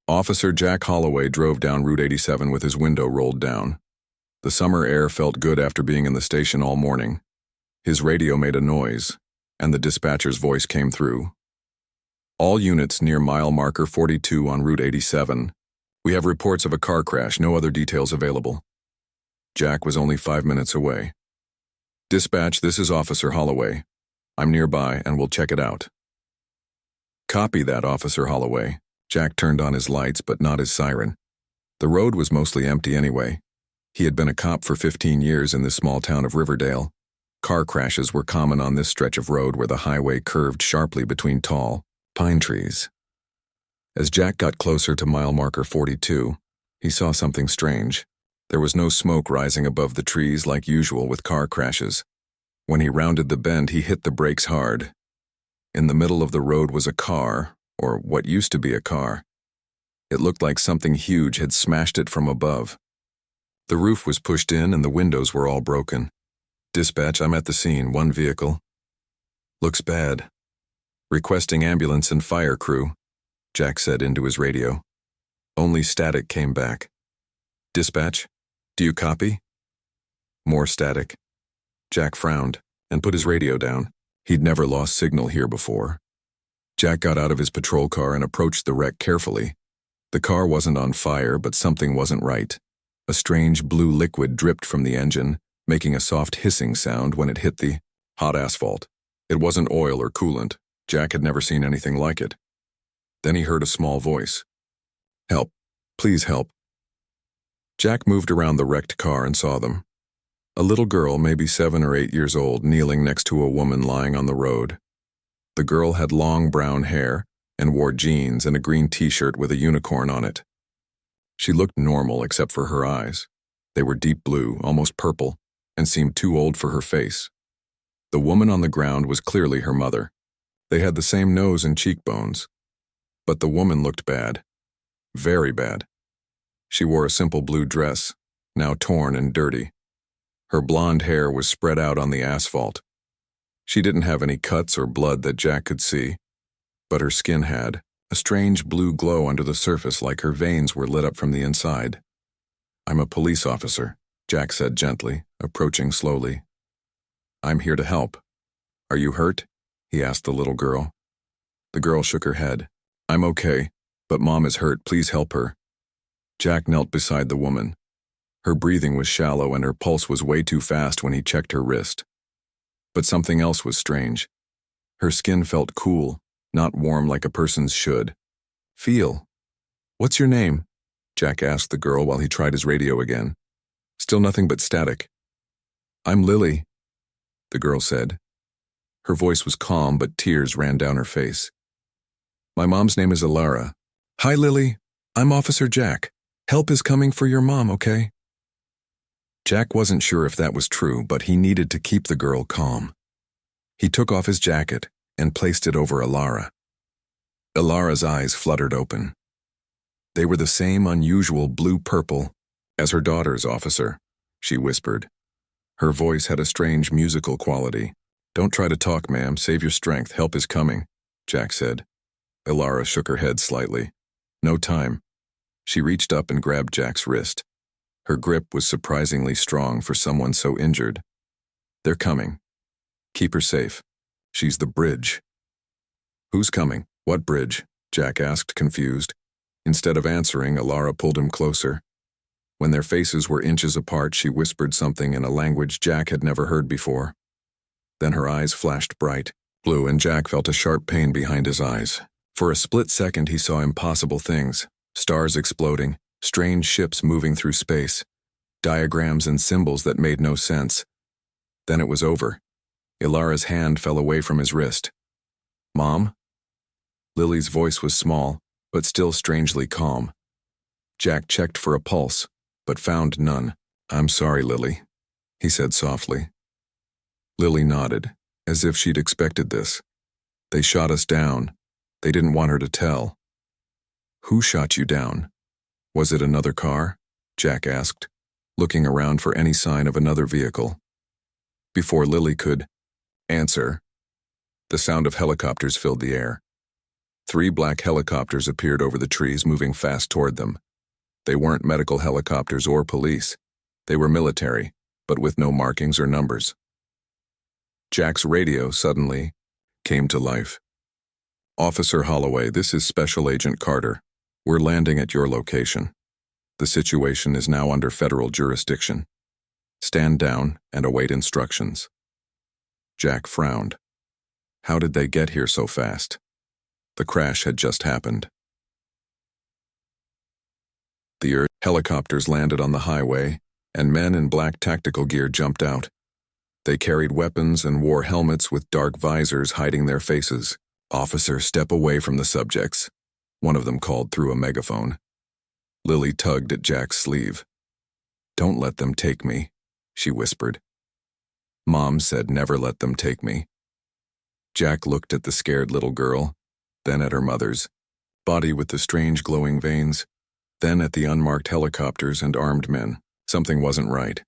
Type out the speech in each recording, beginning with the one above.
Officer Jack Holloway drove down Route 87 with his window rolled down. The summer air felt good after being in the station all morning. His radio made a noise, and the dispatcher's voice came through. All units near mile marker 42 on Route 87. We have reports of a car crash, no other details available. Jack was only 5 minutes away. Dispatch, this is Officer Holloway. I'm nearby and will check it out. Copy that, Officer Holloway. Jack turned on his lights but not his siren. The road was mostly empty anyway. He had been a cop for 15 years in this small town of Riverdale. Car crashes were common on this stretch of road where the highway curved sharply between tall pine trees. As Jack got closer to mile marker 42, he saw something strange. There was no smoke rising above the trees like usual with car crashes. When he rounded the bend, he hit the brakes hard. In the middle of the road was a car, or what used to be a car. It looked like something huge had smashed it from above. The roof was pushed in and the windows were all broken. Dispatch, I'm at the scene, one vehicle. Looks bad. Requesting ambulance and fire crew, Jack said into his radio. Only static came back. Dispatch, do you copy? More static. Jack frowned and put his radio down. He'd never lost signal here before. Jack got out of his patrol car and approached the wreck carefully. The car wasn't on fire, but something wasn't right. A strange blue liquid dripped from the engine, making a soft hissing sound when it hit the hot asphalt. It wasn't oil or coolant. Jack had never seen anything like it. Then he heard a small voice. Help. Please help. Jack moved around the wrecked car and saw them. A little girl, maybe 7 or 8 years old, kneeling next to a woman lying on the road. The girl had long brown hair and wore jeans and a green t-shirt with a unicorn on it. She looked normal except for her eyes. They were deep blue, almost purple, and seemed too old for her face. The woman on the ground was clearly her mother. They had the same nose and cheekbones. But the woman looked bad. Very bad. She wore a simple blue dress, now torn and dirty. Her blonde hair was spread out on the asphalt. She didn't have any cuts or blood that Jack could see, but her skin had a strange blue glow under the surface, like her veins were lit up from the inside. I'm a police officer, Jack said gently, approaching slowly. I'm here to help. Are you hurt? He asked the little girl. The girl shook her head. I'm okay, but Mom is hurt. Please help her. Jack knelt beside the woman. Her breathing was shallow and her pulse was way too fast when he checked her wrist. But something else was strange. Her skin felt cool, not warm like a person's should. Feel. What's your name? Jack asked the girl while he tried his radio again. Still nothing but static. I'm Lily, the girl said. Her voice was calm, but tears ran down her face. My mom's name is Alara. Hi, Lily. I'm Officer Jack. Help is coming for your mom, okay? Jack wasn't sure if that was true, but he needed to keep the girl calm. He took off his jacket and placed it over Alara. Alara's eyes fluttered open. They were the same unusual blue-purple as her daughter's, officer, she whispered. Her voice had a strange musical quality. Don't try to talk, ma'am. Save your strength. Help is coming, Jack said. Alara shook her head slightly. No time. She reached up and grabbed Jack's wrist. Her grip was surprisingly strong for someone so injured. They're coming. Keep her safe. She's the bridge. Who's coming? What bridge? Jack asked, confused. Instead of answering, Alara pulled him closer. When their faces were inches apart, she whispered something in a language Jack had never heard before. Then her eyes flashed bright blue, and Jack felt a sharp pain behind his eyes. For a split second, he saw impossible things. Stars exploding, strange ships moving through space, diagrams and symbols that made no sense. Then it was over. Alara's hand fell away from his wrist. Mom? Lily's voice was small, but still strangely calm. Jack checked for a pulse, but found none. I'm sorry, Lily, he said softly. Lily nodded, as if she'd expected this. They shot us down. They didn't want her to tell. Who shot you down? Was it another car? Jack asked, looking around for any sign of another vehicle. Before Lily could answer, the sound of helicopters filled the air. 3 black helicopters appeared over the trees, moving fast toward them. They weren't medical helicopters or police. They were military, but with no markings or numbers. Jack's radio suddenly came to life. "Officer Holloway, this is Special Agent Carter. We're landing at your location. The situation is now under federal jurisdiction. Stand down and await instructions." Jack frowned. How did they get here so fast? The crash had just happened. The helicopters landed on the highway, and men in black tactical gear jumped out. They carried weapons and wore helmets with dark visors hiding their faces. "Officer, step away from the subjects," one of them called through a megaphone. Lily tugged at Jack's sleeve. "Don't let them take me," she whispered. "Mom said never let them take me." Jack looked at the scared little girl, then at her mother's body with the strange glowing veins, then at the unmarked helicopters and armed men. Something wasn't right.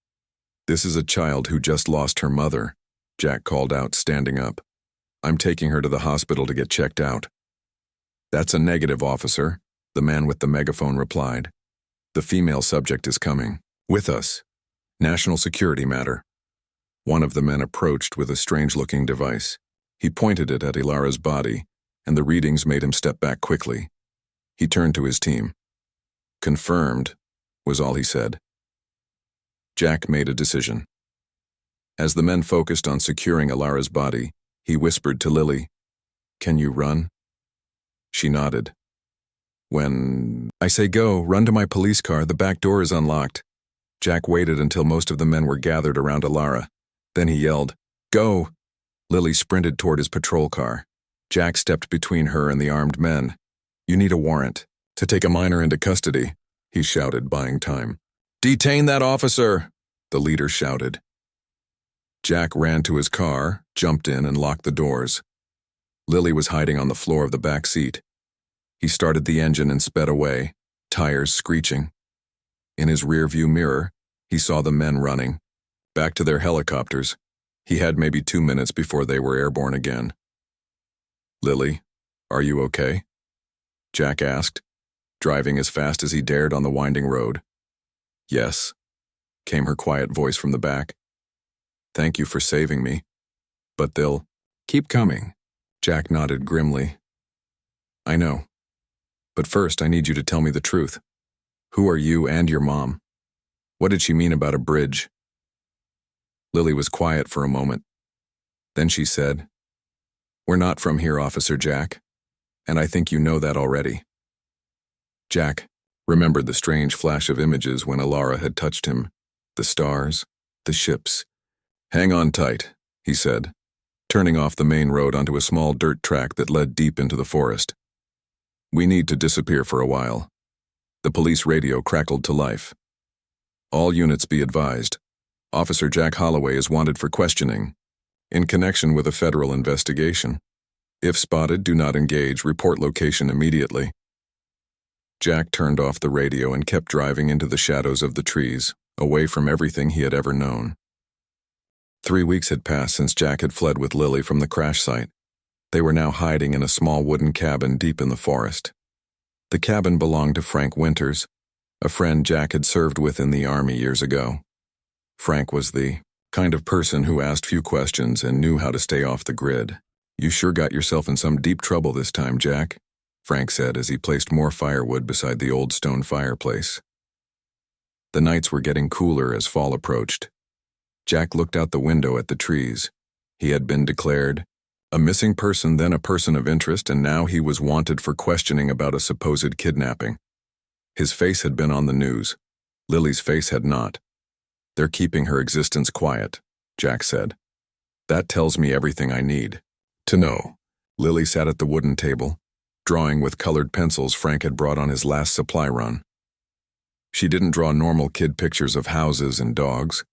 "This is a child who just lost her mother," Jack called out, standing up. "I'm taking her to the hospital to get checked out." "That's a negative, officer," the man with the megaphone replied. "The female subject is coming with us. National security matter." One of the men approached with a strange-looking device. He pointed it at Ilara's body, and the readings made him step back quickly. He turned to his team. "Confirmed," was all he said. Jack made a decision. As the men focused on securing Ilara's body, he whispered to Lily, "Can you run?" She nodded. "When I say go, run to my police car. The back door is unlocked." Jack waited until most of the men were gathered around Ilara. Then he yelled, "Go!" Lily sprinted toward his patrol car. Jack stepped between her and the armed men. "You need a warrant to take a minor into custody," he shouted, buying time. "Detain that officer!" the leader shouted. Jack ran to his car, jumped in, and locked the doors. Lily was hiding on the floor of the back seat. He started the engine and sped away, tires screeching. In his rearview mirror, he saw the men running. Back to their helicopters. He had maybe 2 minutes before they were airborne again. "Lily, are you okay?" Jack asked, driving as fast as he dared on the winding road. "Yes," came her quiet voice from the back. "Thank you for saving me. But they'll keep coming." Jack nodded grimly. "I know. But first, I need you to tell me the truth. Who are you and your mom? What did she mean about a bridge?" Lily was quiet for a moment. Then she said, "We're not from here, Officer Jack, and I think you know that already." Jack remembered the strange flash of images when Ilara had touched him. The stars, the ships. "Hang on tight," he said, turning off the main road onto a small dirt track that led deep into the forest. "We need to disappear for a while." The police radio crackled to life. "All units be advised. Officer Jack Holloway is wanted for questioning, in connection with a federal investigation. If spotted, do not engage. Report location immediately." Jack turned off the radio and kept driving into the shadows of the trees, away from everything he had ever known. 3 weeks had passed since Jack had fled with Lily from the crash site. They were now hiding in a small wooden cabin deep in the forest. The cabin belonged to Frank Winters, a friend Jack had served with in the Army years ago. Frank was the kind of person who asked few questions and knew how to stay off the grid. "You sure got yourself in some deep trouble this time, Jack," Frank said as he placed more firewood beside the old stone fireplace. The nights were getting cooler as fall approached. Jack looked out the window at the trees. He had been declared a missing person, then a person of interest, and now he was wanted for questioning about a supposed kidnapping. His face had been on the news. Lily's face had not. "They're keeping her existence quiet," Jack said. "That tells me everything I need to know." Lily sat at the wooden table, drawing with colored pencils Frank had brought on his last supply run. She didn't draw normal kid pictures of houses and dogs.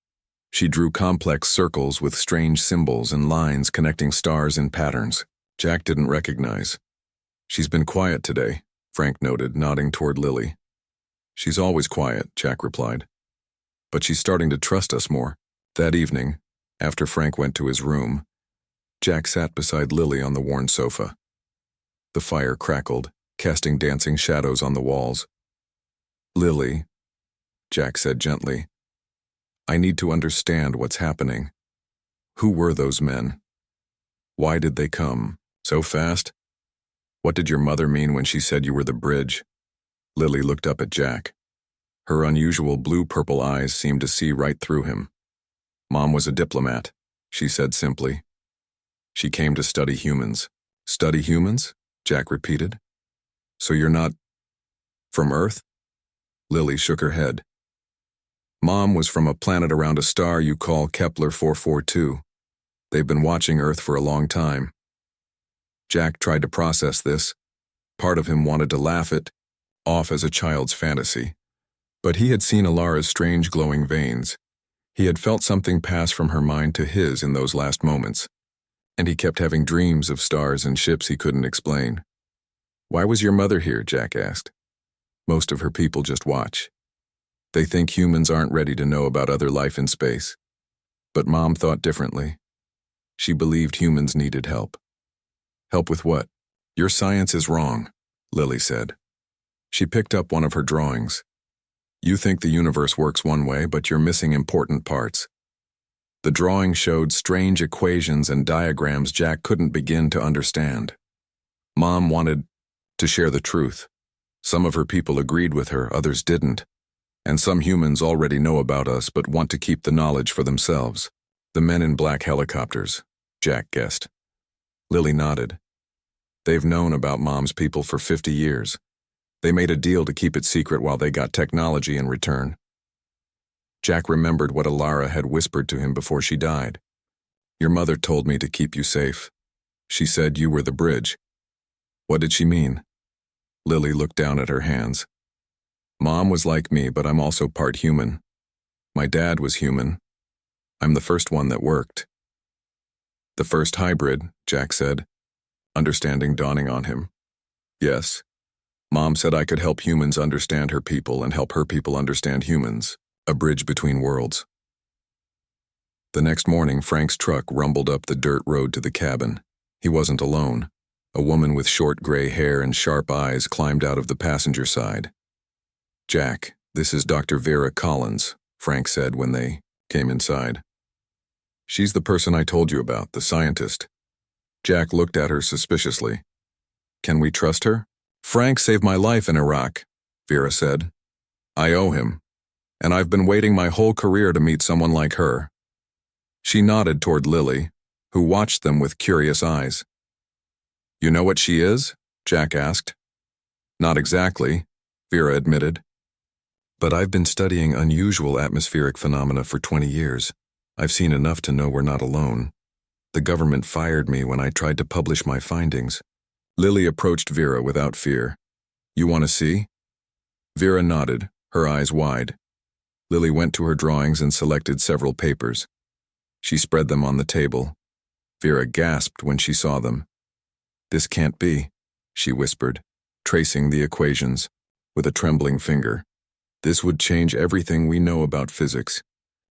She drew complex circles with strange symbols and lines connecting stars in patterns Jack didn't recognize. "She's been quiet today," Frank noted, nodding toward Lily. "She's always quiet," Jack replied. "But she's starting to trust us more." That evening, after Frank went to his room, Jack sat beside Lily on the worn sofa. The fire crackled, casting dancing shadows on the walls. "Lily," Jack said gently, "I need to understand what's happening. Who were those men? Why did they come so fast? What did your mother mean when she said you were the bridge?" Lily looked up at Jack. Her unusual blue-purple eyes seemed to see right through him. "Mom was a diplomat," she said simply. "She came to study humans." "Study humans?" Jack repeated. "So you're not from Earth?" Lily shook her head. "Mom was from a planet around a star you call Kepler 442. They've been watching Earth for a long time." Jack tried to process this. Part of him wanted to laugh it off as a child's fantasy. But he had seen Alara's strange glowing veins. He had felt something pass from her mind to his in those last moments. And he kept having dreams of stars and ships he couldn't explain. "Why was your mother here?" Jack asked. "Most of her people just watch. They think humans aren't ready to know about other life in space." But Mom thought differently. She believed humans needed help. "Help with what?" "Your science is wrong," Lily said. She picked up one of her drawings. "You think the universe works one way, but you're missing important parts." The drawing showed strange equations and diagrams Jack couldn't begin to understand. Mom wanted to share the truth. Some of her people agreed with her, others didn't. And some humans already know about us but want to keep the knowledge for themselves. "The men in black helicopters," Jack guessed. Lily nodded. "They've known about Mom's people for 50 years. They made a deal to keep it secret while they got technology in return." Jack remembered what Alara had whispered to him before she died. "Your mother told me to keep you safe. She said you were the bridge." What did she mean? Lily looked down at her hands. "Mom was like me, but I'm also part human. My dad was human. I'm the first one that worked." "The first hybrid," Jack said, understanding dawning on him. "Yes. Mom said I could help humans understand her people and help her people understand humans. A bridge between worlds." The next morning, Frank's truck rumbled up the dirt road to the cabin. He wasn't alone. A woman with short gray hair and sharp eyes climbed out of the passenger side. "Jack, this is Dr. Vera Collins," Frank said when they came inside. "She's the person I told you about, the scientist." Jack looked at her suspiciously. "Can we trust her?" "Frank saved my life in Iraq," Vera said. "I owe him. And I've been waiting my whole career to meet someone like her." She nodded toward Lily, who watched them with curious eyes. "You know what she is?" Jack asked. "Not exactly," Vera admitted. "But I've been studying unusual atmospheric phenomena for 20 years. I've seen enough to know we're not alone. The government fired me when I tried to publish my findings." Lily approached Vera without fear. "You want to see?" Vera nodded, her eyes wide. Lily went to her drawings and selected several papers. She spread them on the table. Vera gasped when she saw them. "This can't be," she whispered, tracing the equations with a trembling finger. "This would change everything we know about physics."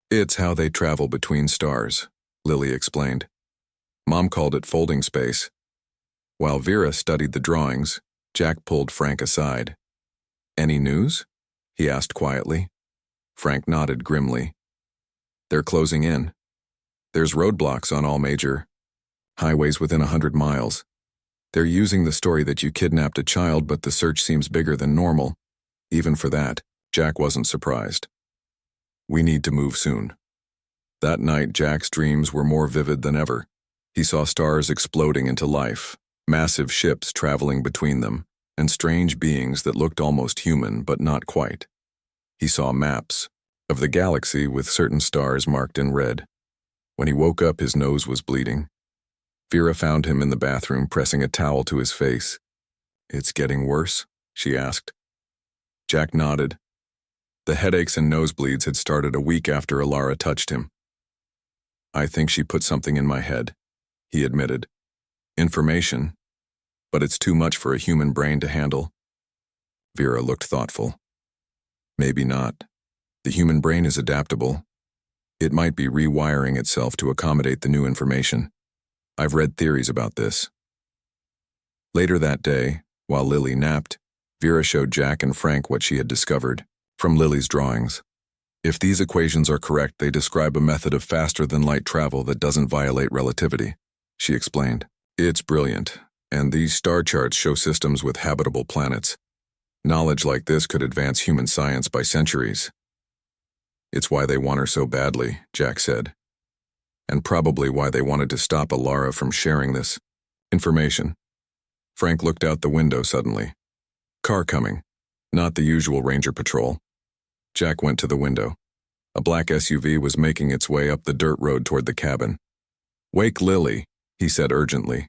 "It's how they travel between stars," Lily explained. Mom called it folding space. While Vera studied the drawings, Jack pulled Frank aside. "Any news?" he asked quietly. Frank nodded grimly. "They're closing in. There's roadblocks on all major highways within 100 miles. They're using the story that you kidnapped a child, but the search seems bigger than normal. Even for that, Jack wasn't surprised. We need to move soon." That night, Jack's dreams were more vivid than ever. He saw stars exploding into life, massive ships traveling between them, and strange beings that looked almost human, but not quite. He saw maps of the galaxy with certain stars marked in red. When he woke up, his nose was bleeding. Vera found him in the bathroom, pressing a towel to his face. "It's getting worse?" she asked. Jack nodded. The headaches and nosebleeds had started a week after Alara touched him. "I think she put something in my head," he admitted. "Information, but it's too much for a human brain to handle." Vera looked thoughtful. "Maybe not. The human brain is adaptable. It might be rewiring itself to accommodate the new information. I've read theories about this." Later that day, while Lily napped, Vera showed Jack and Frank what she had discovered from Lily's drawings. If these equations are correct, they describe a method of faster-than-light travel that doesn't violate relativity, she explained. It's brilliant, and these star charts show systems with habitable planets. Knowledge like this could advance human science by centuries. It's why they want her so badly, Jack said. And probably why they wanted to stop Alara from sharing this information. Frank looked out the window suddenly. Car coming. Not the usual ranger patrol. Jack went to the window. A black SUV was making its way up the dirt road toward the cabin. Wake Lily, he said urgently.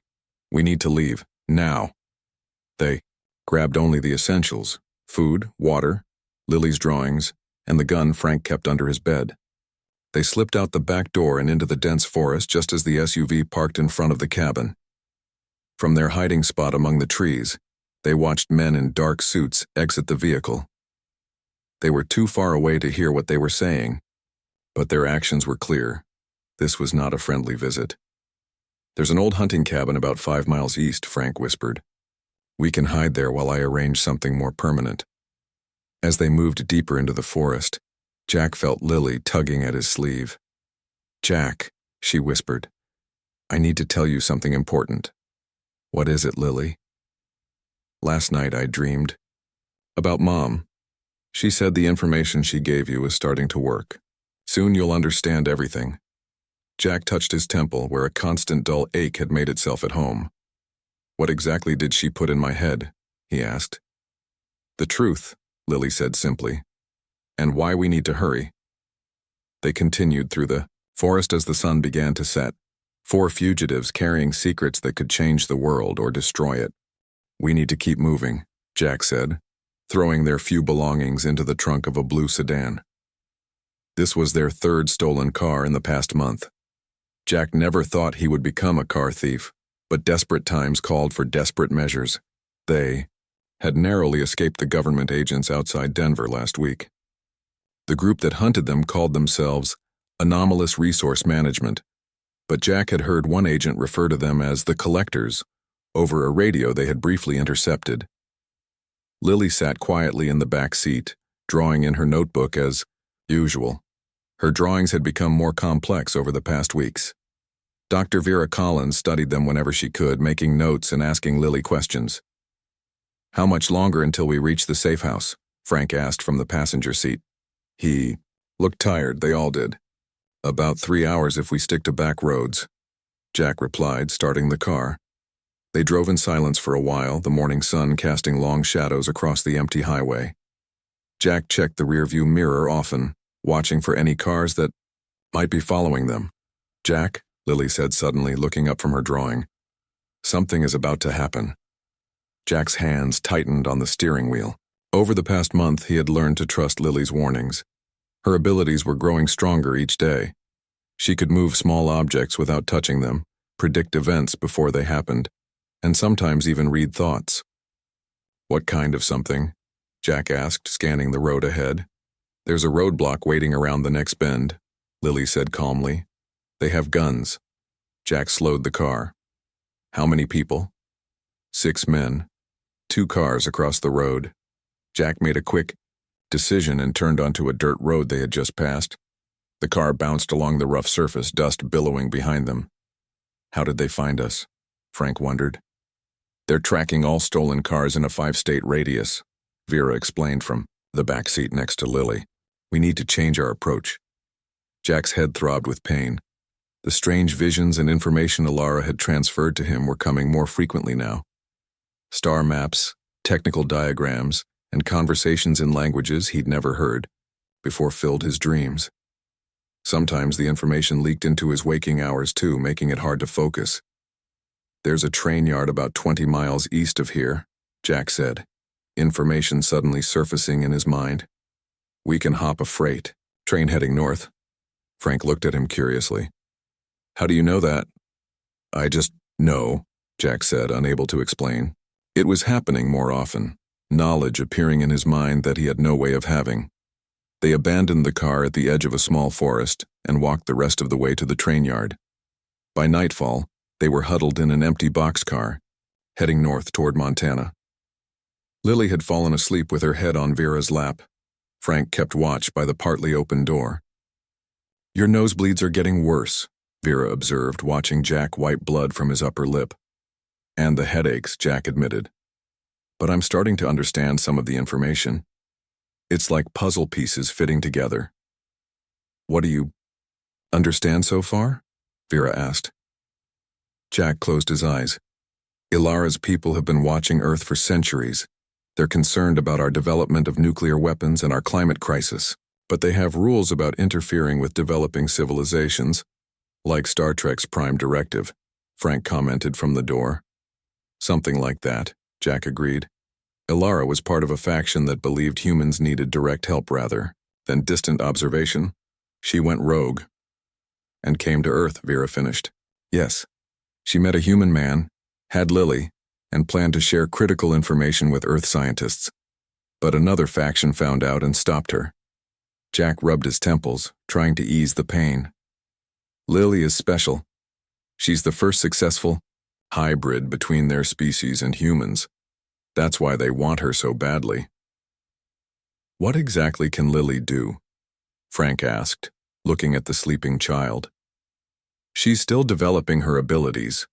We need to leave, now. They grabbed only the essentials: food, water, Lily's drawings, and the gun Frank kept under his bed. They slipped out the back door and into the dense forest just as the SUV parked in front of the cabin. From their hiding spot among the trees, they watched men in dark suits exit the vehicle. They were too far away to hear what they were saying, but their actions were clear. This was not a friendly visit. There's an old hunting cabin about 5 miles east, Frank whispered. We can hide there while I arrange something more permanent. As they moved deeper into the forest, Jack felt Lily tugging at his sleeve. Jack, she whispered, I need to tell you something important. What is it, Lily? Last night I dreamed about Mom. She said the information she gave you is starting to work. Soon you'll understand everything. Jack touched his temple where a constant dull ache had made itself at home. What exactly did she put in my head? He asked. The truth, Lily said simply, and why we need to hurry. They continued through the forest as the sun began to set, 4 fugitives carrying secrets that could change the world or destroy it. We need to keep moving, Jack said, throwing their few belongings into the trunk of a blue sedan. This was their 3rd stolen car in the past month. Jack never thought he would become a car thief, but desperate times called for desperate measures. They had narrowly escaped the government agents outside Denver last week. The group that hunted them called themselves Anomalous Resource Management, but Jack had heard one agent refer to them as the Collectors over a radio they had briefly intercepted. Lily sat quietly in the back seat, drawing in her notebook as usual. Her drawings had become more complex over the past weeks. Dr. Vera Collins studied them whenever she could, making notes and asking Lily questions. How much longer until we reach the safe house? Frank asked from the passenger seat. He looked tired, they all did. About 3 hours if we stick to back roads, Jack replied, starting the car. They drove in silence for a while, the morning sun casting long shadows across the empty highway. Jack checked the rearview mirror often, watching for any cars that might be following them. Jack, Lily said suddenly, looking up from her drawing. Something is about to happen. Jack's hands tightened on the steering wheel. Over the past month, he had learned to trust Lily's warnings. Her abilities were growing stronger each day. She could move small objects without touching them, predict events before they happened, and sometimes even read thoughts. What kind of something? Jack asked, scanning the road ahead. There's a roadblock waiting around the next bend, Lily said calmly. They have guns. Jack slowed the car. How many people? 6 men. 2 cars across the road. Jack made a quick decision and turned onto a dirt road they had just passed. The car bounced along the rough surface, dust billowing behind them. How did they find us? Frank wondered. They're tracking all stolen cars in a 5-state radius, Vera explained from the back seat next to Lily. We need to change our approach. Jack's head throbbed with pain. The strange visions and information Alara had transferred to him were coming more frequently now. Star maps, technical diagrams, and conversations in languages he'd never heard before filled his dreams. Sometimes the information leaked into his waking hours too, making it hard to focus. There's a train yard about 20 miles east of here, Jack said, information suddenly surfacing in his mind. We can hop a freight train heading north. Frank looked at him curiously. How do you know that? I just know, Jack said, unable to explain. It was happening more often, knowledge appearing in his mind that he had no way of having. They abandoned the car at the edge of a small forest and walked the rest of the way to the train yard. By nightfall, they were huddled in an empty boxcar, heading north toward Montana. Lily had fallen asleep with her head on Vera's lap. Frank kept watch by the partly open door. "Your nosebleeds are getting worse," Vera observed, watching Jack wipe blood from his upper lip. "And the headaches," Jack admitted. "But I'm starting to understand some of the information. It's like puzzle pieces fitting together." "What do you understand so far?" Vera asked. Jack closed his eyes. "Ilara's people have been watching Earth for centuries. They're concerned about our development of nuclear weapons and our climate crisis. But they have rules about interfering with developing civilizations, like Star Trek's Prime Directive," Frank commented from the door. "Something like that," Jack agreed. Ilara was part of a faction that believed humans needed direct help rather than distant observation. She went rogue and came to Earth, Vera finished. "Yes. She met a human man, had Lily, and planned to share critical information with Earth scientists. But another faction found out and stopped her." Jack rubbed his temples, trying to ease the pain. "Lily is special. She's the first successful hybrid between their species and humans. That's why they want her so badly." "What exactly can Lily do?" Frank asked, looking at the sleeping child. "She's still developing her abilities,"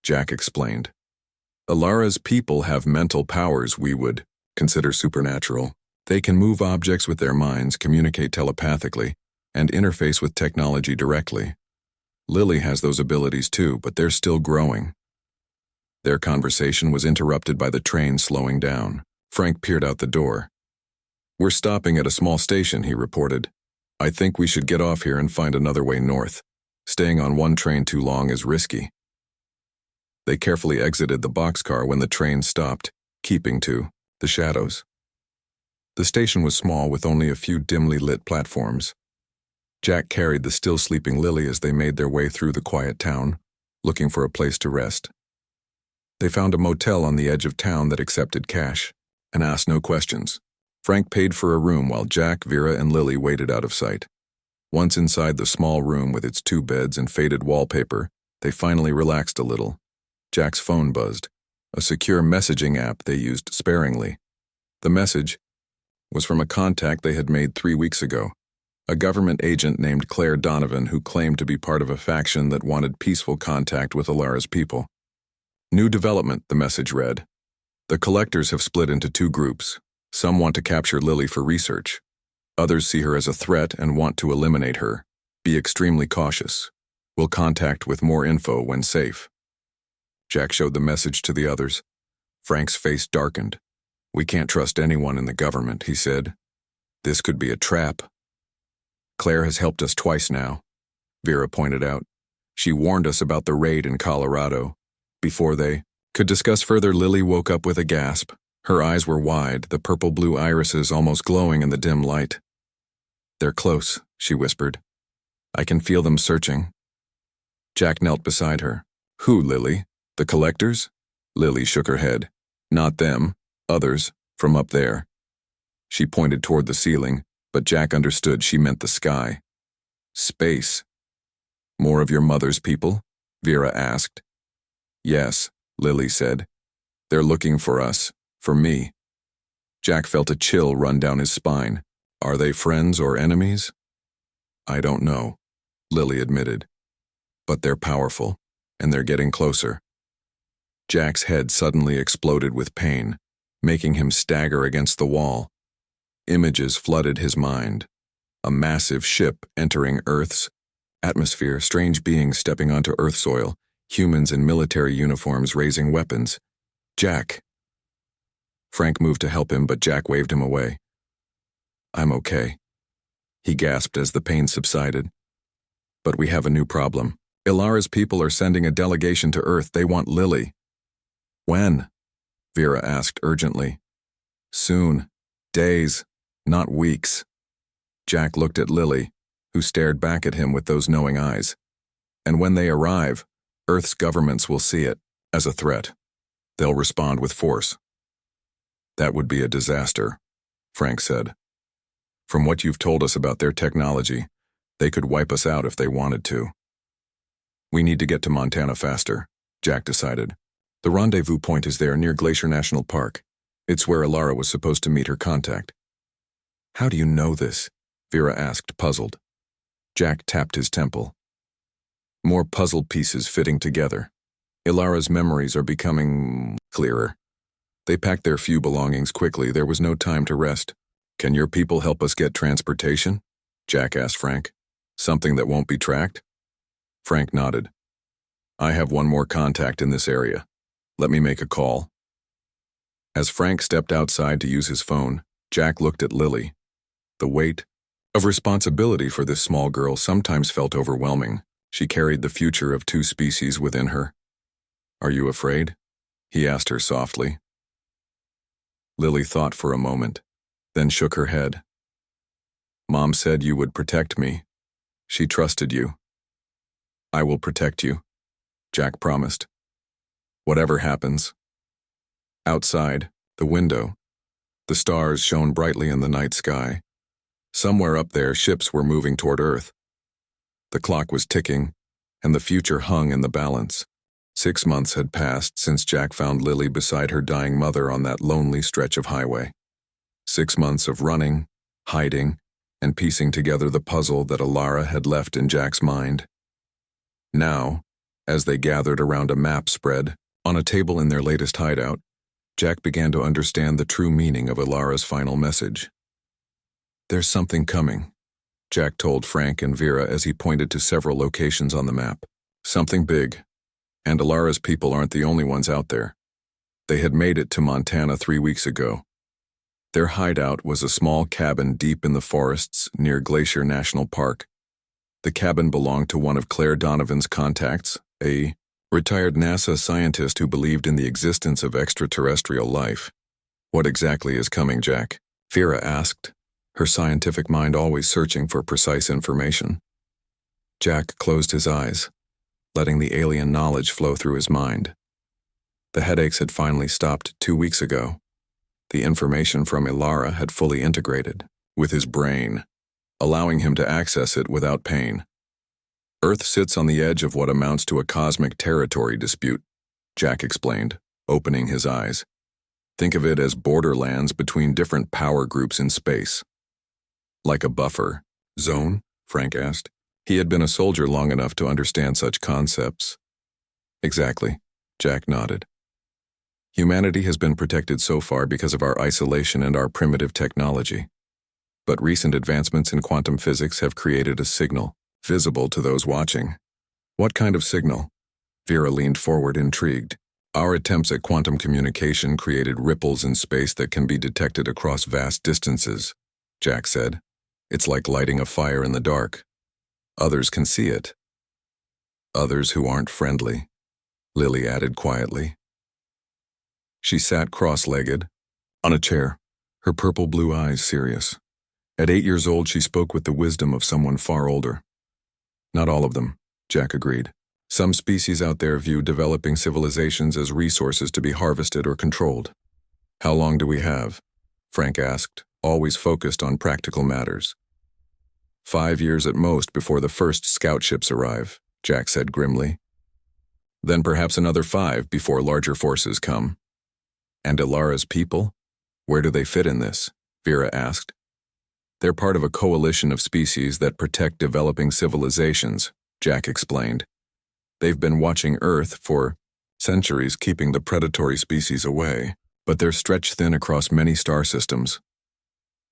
Jack explained. "Ilara's people have mental powers we would consider supernatural. They can move objects with their minds, communicate telepathically, and interface with technology directly. Lily has those abilities too, but they're still growing." Their conversation was interrupted by the train slowing down. Frank peered out the door. "We're stopping at a small station," he reported. "I think we should get off here and find another way north. Staying on one train too long is risky." They carefully exited the boxcar when the train stopped, keeping to the shadows. The station was small with only a few dimly lit platforms. Jack carried the still sleeping Lily as they made their way through the quiet town, looking for a place to rest. They found a motel on the edge of town that accepted cash and asked no questions. Frank paid for a room while Jack, Vera, and Lily waited out of sight. Once inside the small room with its 2 beds and faded wallpaper, they finally relaxed a little. Jack's phone buzzed, a secure messaging app they used sparingly. The message was from a contact they had made 3 weeks ago, a government agent named Claire Donovan who claimed to be part of a faction that wanted peaceful contact with Ilara's people. "New development," the message read. "The collectors have split into 2 groups. Some want to capture Lily for research. Others see her as a threat and want to eliminate her. Be extremely cautious. We'll contact with more info when safe." Jack showed the message to the others. Frank's face darkened. "We can't trust anyone in the government," he said. "This could be a trap." "Claire has helped us twice now," Vera pointed out. "She warned us about the raid in Colorado." Before they could discuss further, Lily woke up with a gasp. Her eyes were wide, the purple-blue irises almost glowing in the dim light. "They're close," she whispered. "I can feel them searching." Jack knelt beside her. "Who, Lily? The collectors?" Lily shook her head. "Not them. Others, from up there." She pointed toward the ceiling, but Jack understood she meant the sky. "Space. More of your mother's people?" Vera asked. "Yes," Lily said. "They're looking for us, for me." Jack felt a chill run down his spine. "Are they friends or enemies?" "I don't know," Lily admitted. "But they're powerful, and they're getting closer." Jack's head suddenly exploded with pain, making him stagger against the wall. Images flooded his mind. A massive ship entering Earth's atmosphere, strange beings stepping onto Earth soil, humans in military uniforms raising weapons. "Jack." Frank moved to help him, but Jack waved him away. "I'm okay," he gasped as the pain subsided. "But we have a new problem. Ilara's people are sending a delegation to Earth. They want Lily." "When?" Vera asked urgently. "Soon. Days, not weeks." Jack looked at Lily, who stared back at him with those knowing eyes. "And when they arrive, Earth's governments will see it as a threat. They'll respond with force." "That would be a disaster," Frank said. "From what you've told us about their technology, they could wipe us out if they wanted to." "We need to get to Montana faster," Jack decided. The rendezvous point is there near Glacier National Park. It's where Alara was supposed to meet her contact. How do you know this? Vera asked, puzzled. Jack tapped his temple. More puzzle pieces fitting together. Ilara's memories are becoming clearer. They packed their few belongings quickly. There was no time to rest. Can your people help us get transportation? Jack asked Frank. Something that won't be tracked? Frank nodded. I have one more contact in this area. Let me make a call. As Frank stepped outside to use his phone, Jack looked at Lily. The weight of responsibility for this small girl sometimes felt overwhelming. She carried the future of 2 species within her. Are you afraid? He asked her softly. Lily thought for a moment, then shook her head. Mom said you would protect me. She trusted you. I will protect you, Jack promised. Whatever happens. Outside, the window. The stars shone brightly in the night sky. Somewhere up there, ships were moving toward Earth. The clock was ticking, and the future hung in the balance. 6 months had passed since Jack found Lily beside her dying mother on that lonely stretch of highway. 6 months of running, hiding, and piecing together the puzzle that Alara had left in Jack's mind. Now, as they gathered around a map spread on a table in their latest hideout, Jack began to understand the true meaning of Alara's final message. There's something coming, Jack told Frank and Vera as he pointed to several locations on the map. Something big. And Alara's people aren't the only ones out there. They had made it to Montana 3 weeks ago. Their hideout was a small cabin deep in the forests near Glacier National Park. The cabin belonged to one of Claire Donovan's contacts, a retired NASA scientist who believed in the existence of extraterrestrial life. What exactly is coming, Jack? Vera asked, her scientific mind always searching for precise information. Jack closed his eyes, letting the alien knowledge flow through his mind. The headaches had finally stopped 2 weeks ago. The information from Alara had fully integrated with his brain, allowing him to access it without pain. Earth sits on the edge of what amounts to a cosmic territory dispute, Jack explained, opening his eyes. Think of it as borderlands between different power groups in space. Like a buffer zone? Frank asked. He had been a soldier long enough to understand such concepts. Exactly, Jack nodded. Humanity has been protected so far because of our isolation and our primitive technology. But recent advancements in quantum physics have created a signal, visible to those watching. What kind of signal? Vera leaned forward, intrigued. Our attempts at quantum communication created ripples in space that can be detected across vast distances, Jack said. It's like lighting a fire in the dark. Others can see it. Others who aren't friendly, Lily added quietly. She sat cross-legged, on a chair, her purple-blue eyes serious. At 8 years old, she spoke with the wisdom of someone far older. Not all of them, Jack agreed. Some species out there view developing civilizations as resources to be harvested or controlled. How long do we have? Frank asked, always focused on practical matters. 5 years at most before the first scout ships arrive, Jack said grimly. Then perhaps another 5 before larger forces come. And Alara's people? Where do they fit in this? Vera asked. They're part of a coalition of species that protect developing civilizations, Jack explained. They've been watching Earth for centuries, keeping the predatory species away, but they're stretched thin across many star systems.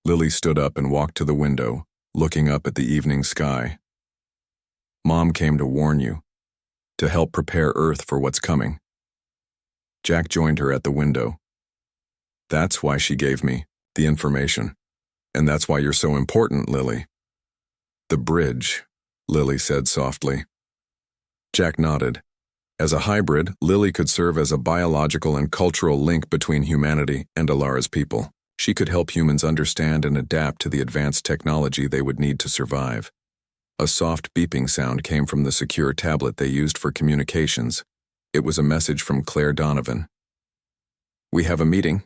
Lily stood up and walked to the window, looking up at the evening sky. Mom came to warn you, to help prepare Earth for what's coming. Jack joined her at the window. That's why she gave me the information. And that's why you're so important, Lily. The bridge, Lily said softly. Jack nodded. As a hybrid, Lily could serve as a biological and cultural link between humanity and Alara's people. She could help humans understand and adapt to the advanced technology they would need to survive. A soft beeping sound came from the secure tablet they used for communications. It was a message from Claire Donovan. We have a meeting,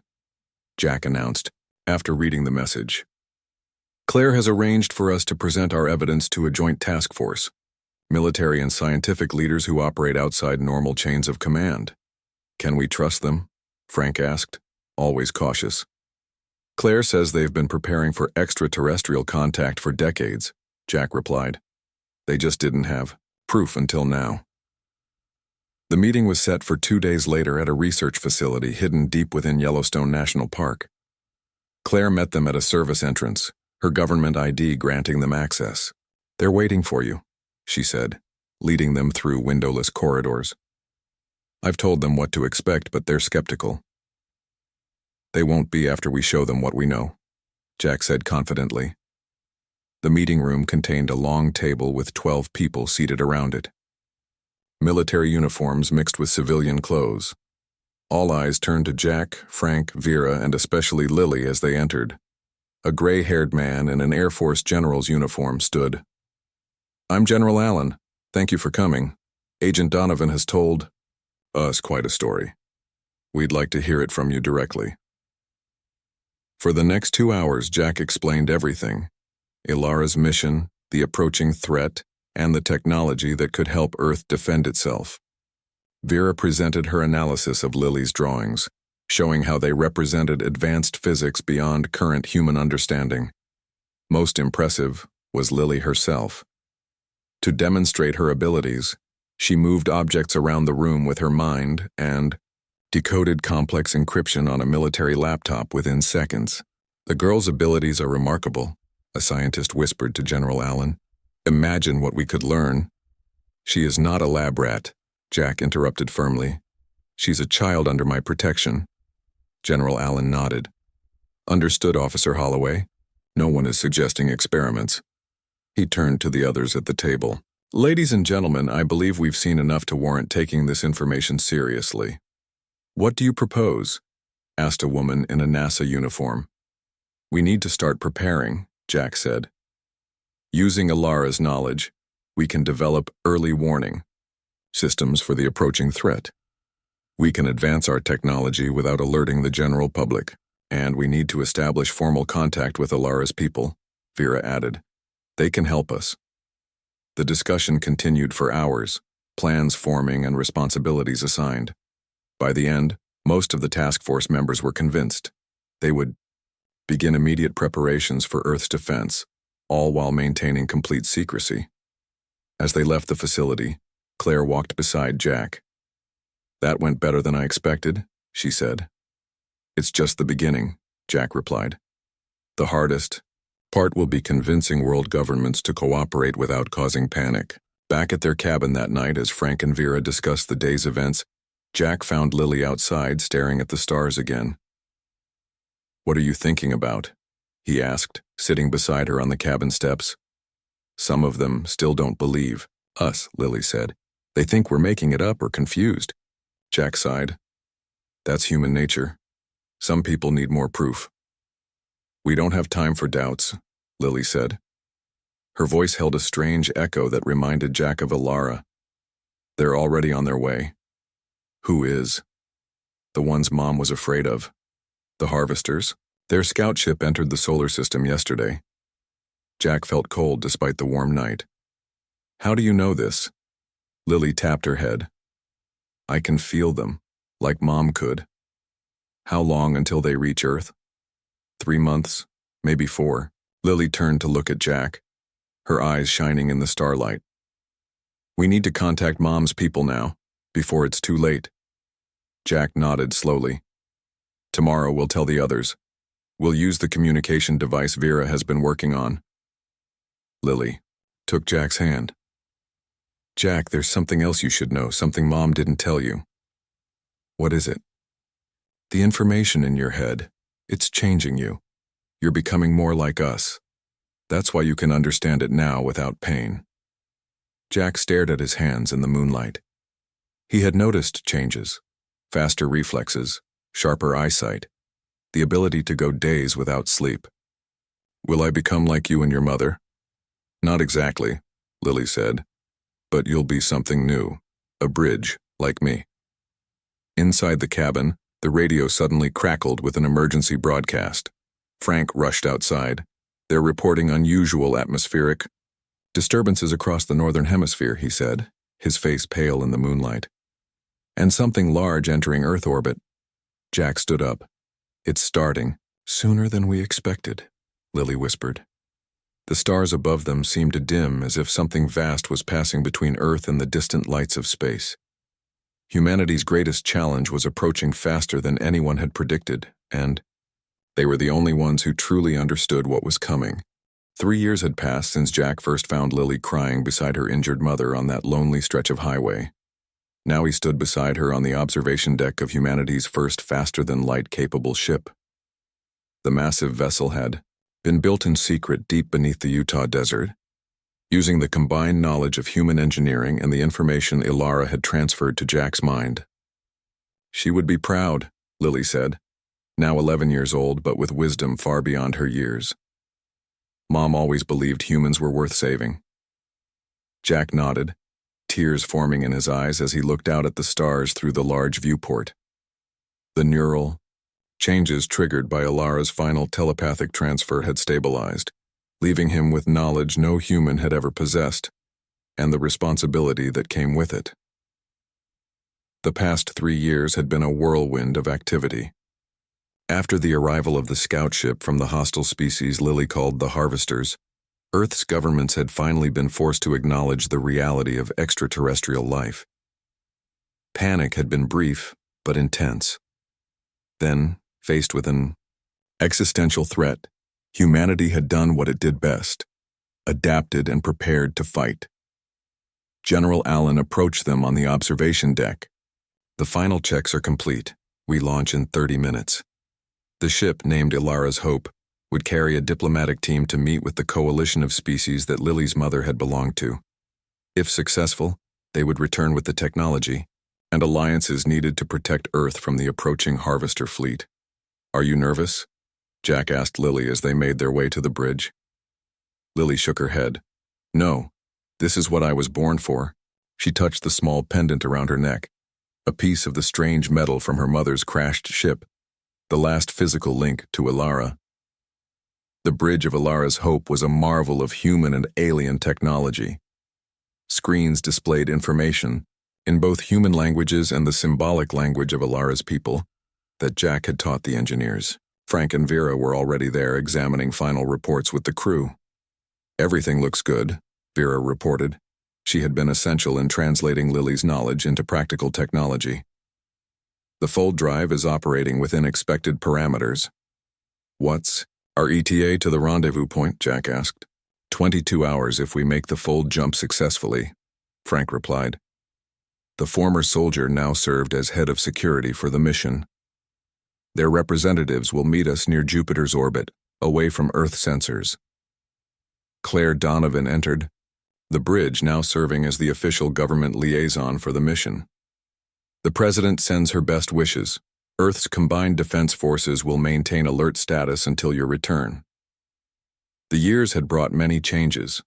Jack announced, after reading the message. Claire has arranged for us to present our evidence to a joint task force, military and scientific leaders who operate outside normal chains of command. Can we trust them? Frank asked, always cautious. Claire says they've been preparing for extraterrestrial contact for decades, Jack replied. They just didn't have proof until now. The meeting was set for 2 days later at a research facility hidden deep within Yellowstone National Park. Claire met them at a service entrance, her government ID granting them access. They're waiting for you, she said, leading them through windowless corridors. I've told them what to expect, but they're skeptical. They won't be after we show them what we know, Jack said confidently. The meeting room contained a long table with 12 people seated around it. Military uniforms mixed with civilian clothes. All eyes turned to Jack, Frank, Vera, and especially Lily as they entered. A gray-haired man in an Air Force general's uniform stood. I'm General Allen. Thank you for coming. Agent Donovan has told us quite a story. We'd like to hear it from you directly. For the next 2 hours, Jack explained everything. Ilara's mission, the approaching threat, and the technology that could help Earth defend itself. Vera presented her analysis of Lily's drawings, showing how they represented advanced physics beyond current human understanding. Most impressive was Lily herself. To demonstrate her abilities, she moved objects around the room with her mind and decoded complex encryption on a military laptop within seconds. The girl's abilities are remarkable, a scientist whispered to General Allen. Imagine what we could learn. She is not a lab rat, Jack interrupted firmly. She's a child under my protection. General Allen nodded. Understood, Officer Holloway. No one is suggesting experiments. He turned to the others at the table. Ladies and gentlemen, I believe we've seen enough to warrant taking this information seriously. What do you propose? Asked a woman in a NASA uniform. We need to start preparing, Jack said. Using Ilara's knowledge, we can develop early warning systems for the approaching threat. We can advance our technology without alerting the general public, and we need to establish formal contact with Ilara's people, Vera added. They can help us. The discussion continued for hours, plans forming and responsibilities assigned. By the end, most of the task force members were convinced. They would begin immediate preparations for Earth's defense, all while maintaining complete secrecy. As they left the facility, Claire walked beside Jack. That went better than I expected, she said. It's just the beginning, Jack replied. The hardest part will be convincing world governments to cooperate without causing panic. Back at their cabin that night, as Frank and Vera discussed the day's events, Jack found Lily outside staring at the stars again. What are you thinking about? He asked, sitting beside her on the cabin steps. Some of them still don't believe us, Lily said. They think we're making it up or confused. Jack sighed. That's human nature. Some people need more proof. We don't have time for doubts, Lily said. Her voice held a strange echo that reminded Jack of Ilara. They're already on their way. Who is? The ones Mom was afraid of. The Harvesters. Their scout ship entered the solar system yesterday. Jack felt cold despite the warm night. How do you know this? Lily tapped her head. I can feel them, like Mom could. How long until they reach Earth? 3 months, maybe 4. Lily turned to look at Jack, her eyes shining in the starlight. We need to contact Mom's people now, before it's too late. Jack nodded slowly. Tomorrow we'll tell the others. We'll use the communication device Vera has been working on. Lily took Jack's hand. Jack, there's something else you should know, something Mom didn't tell you. What is it? The information in your head. It's changing you. You're becoming more like us. That's why you can understand it now without pain. Jack stared at his hands in the moonlight. He had noticed changes. Faster reflexes, sharper eyesight, the ability to go days without sleep. Will I become like you and your mother? Not exactly, Lily said, but you'll be something new, a bridge, like me. Inside the cabin, the radio suddenly crackled with an emergency broadcast. Frank rushed outside. They're reporting unusual atmospheric disturbances across the northern hemisphere, he said, his face pale in the moonlight. and something large entering Earth orbit. Jack stood up. It's starting. Sooner than we expected, Lily whispered. The stars above them seemed to dim as if something vast was passing between Earth and the distant lights of space. Humanity's greatest challenge was approaching faster than anyone had predicted, and they were the only ones who truly understood what was coming. 3 years had passed since Jack first found Lily crying beside her injured mother on that lonely stretch of highway. Now he stood beside her on the observation deck of humanity's first faster-than-light capable ship. The massive vessel had been built in secret deep beneath the Utah desert, using the combined knowledge of human engineering and the information Ilara had transferred to Jack's mind. She would be proud, Lily said, now 11 years old but with wisdom far beyond her years. Mom always believed humans were worth saving. Jack nodded, tears forming in his eyes as he looked out at the stars through the large viewport. The neural changes triggered by Ilara's final telepathic transfer had stabilized, leaving him with knowledge no human had ever possessed, and the responsibility that came with it. The past 3 years had been a whirlwind of activity. After the arrival of the scout ship from the hostile species Lily called the Harvesters, Earth's governments had finally been forced to acknowledge the reality of extraterrestrial life. Panic had been brief, but intense. Then, faced with an existential threat, humanity had done what it did best, adapted and prepared to fight. General Allen approached them on the observation deck. The final checks are complete. We launch in 30 minutes. The ship, named Ilara's Hope, would carry a diplomatic team to meet with the coalition of species that Lily's mother had belonged to. If successful, they would return with the technology and alliances needed to protect Earth from the approaching Harvester fleet. Are you nervous? Jack asked Lily as they made their way to the bridge. Lily shook her head. No, this is what I was born for. She touched the small pendant around her neck, a piece of the strange metal from her mother's crashed ship, the last physical link to Ilara. The bridge of Ilara's Hope was a marvel of human and alien technology. Screens displayed information, in both human languages and the symbolic language of Ilara's people, that Jack had taught the engineers. Frank and Vera were already there examining final reports with the crew. Everything looks good, Vera reported. She had been essential in translating Lily's knowledge into practical technology. The fold drive is operating within expected parameters. What's our ETA to the rendezvous point? Jack asked. 22 hours if we make the fold jump successfully, Frank replied. The former soldier now served as head of security for the mission. Their representatives will meet us near Jupiter's orbit, away from Earth sensors. Claire Donovan entered, the bridge now serving as the official government liaison for the mission. The President sends her best wishes. Earth's combined defense forces will maintain alert status until your return. The years had brought many changes.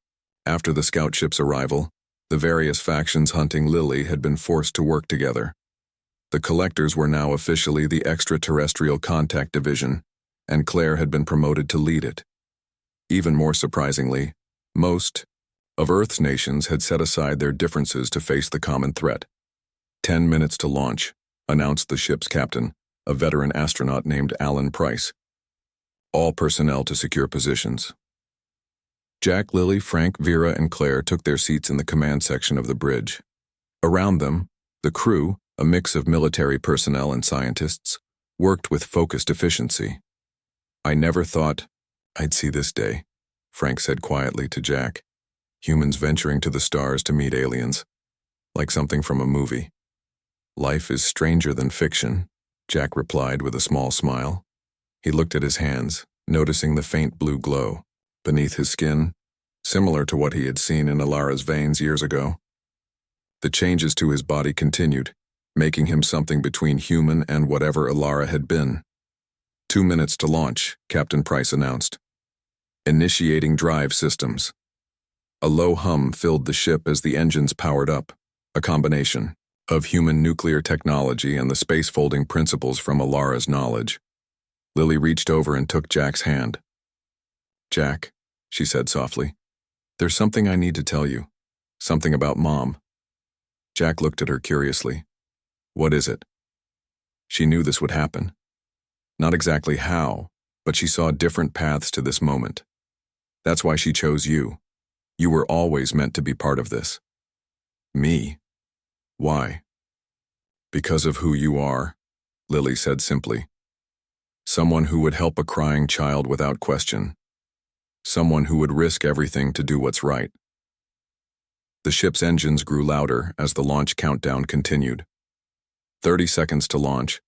After the scout ship's arrival, the various factions hunting Lily had been forced to work together. The Collectors were now officially the Extraterrestrial Contact Division, and Claire had been promoted to lead it. Even more surprisingly, most of Earth's nations had set aside their differences to face the common threat. 10 minutes to launch, announced the ship's captain, a veteran astronaut named Alan Price. All personnel to secure positions. Jack, Lily, Frank, Vera, and Claire took their seats in the command section of the bridge. Around them, the crew, a mix of military personnel and scientists, worked with focused efficiency. I never thought I'd see this day, Frank said quietly to Jack. Humans venturing to the stars to meet aliens. Like something from a movie. Life is stranger than fiction, Jack replied with a small smile. He looked at his hands, noticing the faint blue glow beneath his skin, similar to what he had seen in Ilara's veins years ago. The changes to his body continued, making him something between human and whatever Ilara had been. 2 minutes to launch, Captain Price announced. Initiating drive systems. A low hum filled the ship as the engines powered up, a combination of human nuclear technology and the space-folding principles from Ilara's knowledge. Lily reached over and took Jack's hand. Jack, she said softly, there's something I need to tell you. Something about Mom. Jack looked at her curiously. What is it? She knew this would happen. Not exactly how, but she saw different paths to this moment. That's why she chose you. You were always meant to be part of this. Me? Why? Because of who you are, Lily said simply. Someone who would help a crying child without question. Someone who would risk everything to do what's right. The ship's engines grew louder as the launch countdown continued. 30 seconds to launch,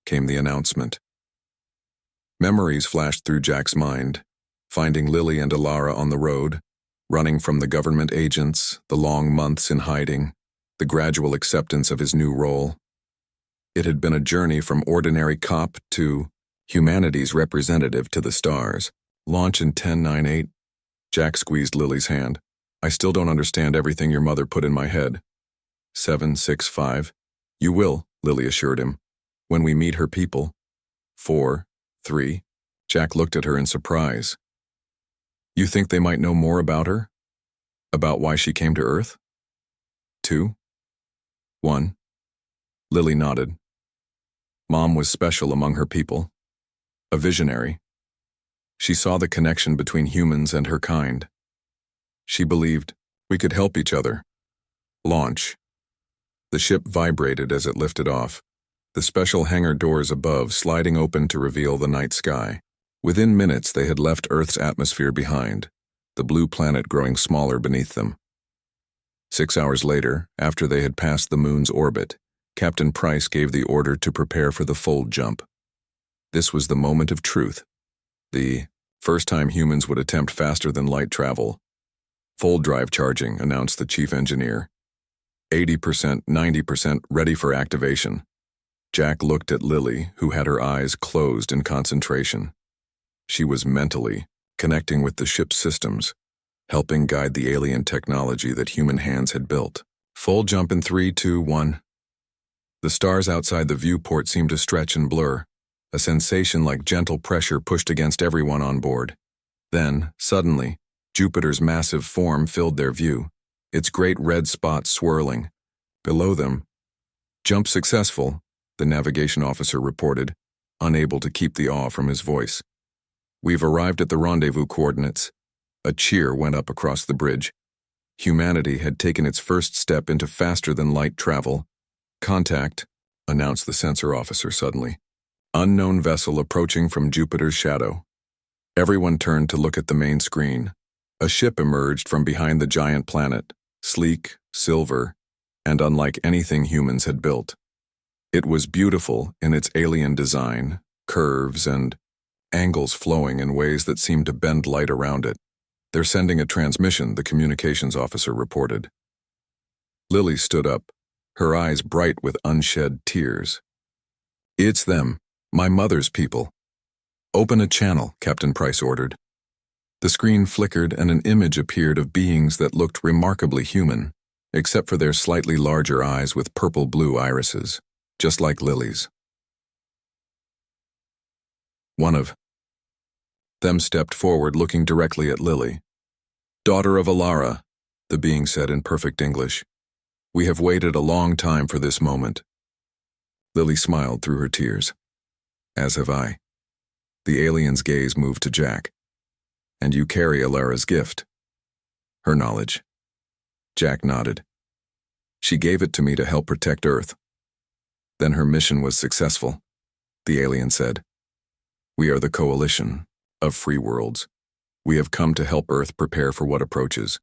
came the announcement. Memories flashed through Jack's mind, finding Lily and Alara on the road, running from the government agents, the long months in hiding, the gradual acceptance of his new role. It had been a journey from ordinary cop to humanity's representative to the stars. Launch in 10-9-8. Jack squeezed Lily's hand. I still don't understand everything your mother put in my head. 7-6-5. You will, Lily assured him. When we meet her people. 4-3. Jack looked at her in surprise. You think they might know more about her? About why she came to Earth? 2-1. Lily nodded. Mom was special among her people. A visionary. She saw the connection between humans and her kind. She believed we could help each other. Launch. The ship vibrated as it lifted off, the special hangar doors above sliding open to reveal the night sky. Within minutes they had left Earth's atmosphere behind, the blue planet growing smaller beneath them. 6 hours later, after they had passed the moon's orbit, Captain Price gave the order to prepare for the fold jump. This was the moment of truth. The first time humans would attempt faster than light travel. Fold drive charging, announced the chief engineer. 80%, 90% ready for activation. Jack looked at Lily, who had her eyes closed in concentration. She was mentally connecting with the ship's systems, helping guide the alien technology that human hands had built. Fold jump in 3-2-1. The stars outside the viewport seemed to stretch and blur. A sensation like gentle pressure pushed against everyone on board. Then, suddenly, Jupiter's massive form filled their view, its great red spots swirling. Below them, "Jump successful," the navigation officer reported, unable to keep the awe from his voice. "We've arrived at the rendezvous coordinates." A cheer went up across the bridge. Humanity had taken its first step into faster-than-light travel. "Contact," announced the sensor officer suddenly. "Unknown vessel approaching from Jupiter's shadow." Everyone turned to look at the main screen. A ship emerged from behind the giant planet, sleek, silver, and unlike anything humans had built. It was beautiful in its alien design, curves and angles flowing in ways that seemed to bend light around it. "They're sending a transmission," the communications officer reported. Lily stood up, her eyes bright with unshed tears. "It's them. My mother's people." "Open a channel," Captain Price ordered. The screen flickered and an image appeared of beings that looked remarkably human, except for their slightly larger eyes with purple-blue irises, just like Lily's. One of them stepped forward, looking directly at Lily. "Daughter of Alara," the being said in perfect English. "We have waited a long time for this moment." Lily smiled through her tears. "As have I." The alien's gaze moved to Jack. "And you carry Alara's gift." "Her knowledge." Jack nodded. "She gave it to me to help protect Earth." "Then her mission was successful," the alien said. "We are the coalition of free worlds. We have come to help Earth prepare for what approaches.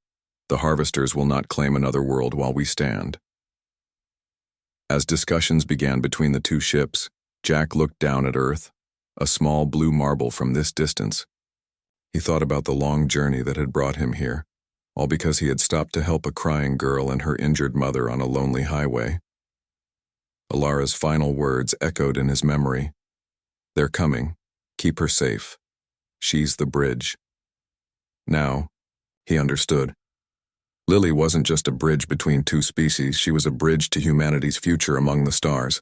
The harvesters will not claim another world while we stand." As discussions began between the two ships, Jack looked down at Earth, a small blue marble from this distance. He thought about the long journey that had brought him here, all because he had stopped to help a crying girl and her injured mother on a lonely highway. Alara's final words echoed in his memory. "They're coming. Keep her safe. She's the bridge." Now, he understood. Lily wasn't just a bridge between two species, she was a bridge to humanity's future among the stars.